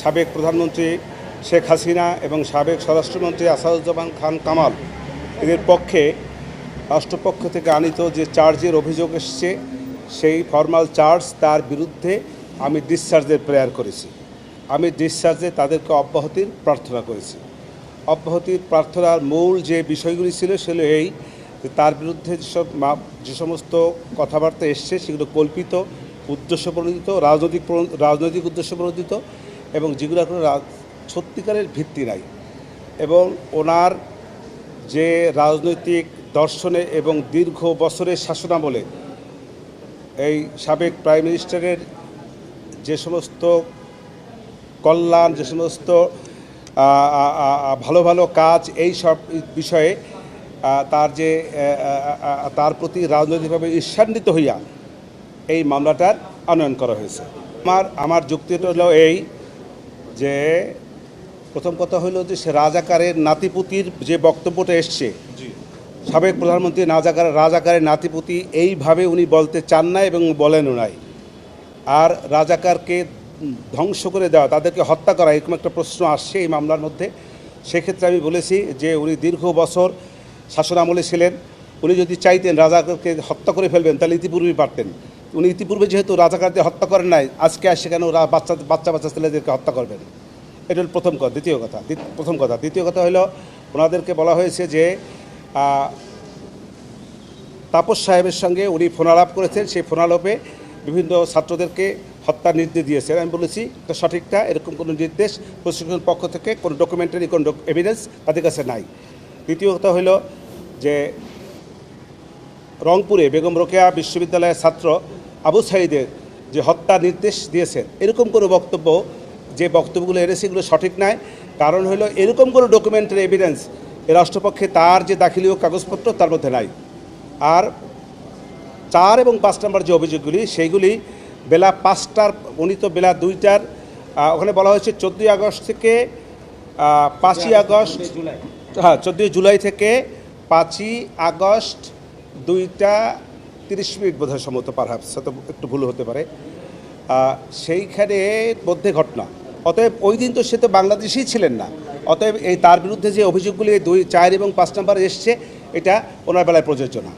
সাবেক প্রধানমন্ত্রী শেখ হাসিনা এবং সাবেক স্বরাষ্ট্রমন্ত্রী আসাদুজ্জামান খান কামাল এদের পক্ষে রাষ্ট্রপক্ষ থেকে আনিত যে চার্জের অভিযোগ এসছে সেই ফর্মাল চার্জ তার বিরুদ্ধে আমি ডিসচার্জের প্রেয়ার করেছি। আমি ডিসচার্জে তাদেরকে অব্যাহতির প্রার্থনা করেছি। অব্যাহতির প্রার্থনার মূল যে বিষয়গুলি ছিল সেগুলো এই যে তার বিরুদ্ধে যে সমস্ত কথাবার্তা এসছে সেগুলো কল্পিত, উদ্দেশ্যপ্রণোদিত, রাজনৈতিক উদ্দেশ্যপ্রণোদিত এবং যেগুলো কোনো সত্যিকারের ভিত্তি নাই। এবং ওনার যে রাজনৈতিক দর্শনে এবং দীর্ঘ বছরের শাসনামলে এই সাবেক প্রাইম মিনিস্টারের যে সমস্ত কল্যাণ, যে সমস্ত ভালো ভালো কাজ, এই সব বিষয়ে তার প্রতি রাজনৈতিকভাবে ঈর্ষান্বিত হইয়া এই মামলাটার আনয়ন করা হয়েছে। আমার যুক্তিটা হলো এই যে প্রথম কথা হলো যে সে রাজাকারের নাতিপুতির যে বক্তব্যটা এসছে, সাবেক প্রধানমন্ত্রী রাজাকারের নাতিপুতি এইভাবে উনি বলতে চান না এবং বলেনও নাই। আর রাজাকারকে ধ্বংস করে দেওয়া, তাদেরকে হত্যা করা, এরকম একটা প্রশ্ন আসছে এই মামলার মধ্যে। সেক্ষেত্রে আমি বলেছি যে উনি দীর্ঘ বছর শাসনামলে ছিলেন। উনি যদি চাইতেন রাজাকারকে হত্যা করে ফেলবেন তাহলে ইতিপূর্বেই পারতেন। উনি ইতিপূর্বে যেহেতু রাজাকারদের হত্যা করেন নাই, আজকে আসছে কেন বাচ্চা ছেলেদেরকে হত্যা করবেন? এটা হল প্রথম কথা। দ্বিতীয় কথা হলো ওনাদেরকে বলা হয়েছে যে তাপস সাহেবের সঙ্গে উনি ফোনালাপ করেছেন, সেই ফোনালাপে বিভিন্ন ছাত্রদেরকে হত্যার নির্দেশ দিয়েছেন। আমি বলেছি এটা সঠিকটা, এরকম কোনো নির্দেশ প্রশাসনের পক্ষ থেকে কোনো ডকুমেন্টারি কোনো এভিডেন্স তাদের কাছে নাই। দ্বিতীয় কথা হলো যে রংপুরে বেগম রোকেয়া বিশ্ববিদ্যালয়ের ছাত্র আবু সাঈদের যে হত্যার নির্দেশ দিয়েছেন, এরকম কোনো বক্তব্য, যে বক্তব্যগুলো এনেছে এগুলো সঠিক নয়। কারণ হলো এরকম কোনো ডকুমেন্টারি এভিডেন্স এ রাষ্ট্রপক্ষে তার যে দাখিলীয় কাগজপত্র তার মধ্যে নাই। আর 4 এবং 5 নম্বর যে অভিযোগগুলি সেইগুলি বেলা 5টার, উনি তো বেলা 2টার, ওখানে বলা হয়েছে 14 আগস্ট থেকে 5ই আগস্ট, 14 জুলাই থেকে 5ই আগস্ট 2টা 30 মিনিট বোধহয় সম্ভবত, পারহাপস তো একটু ভুল হতে পারে, সেইখানে মধ্যে ঘটনা। অতএব ওই দিন তো সে তো বাংলাদেশেই ছিলেন না। অতএব তার বিরুদ্ধে যে অভিযোগগুলি 2, 4 এবং 5 নম্বর এসছে এটা ওনার বেলায় প্রযোজ্য না।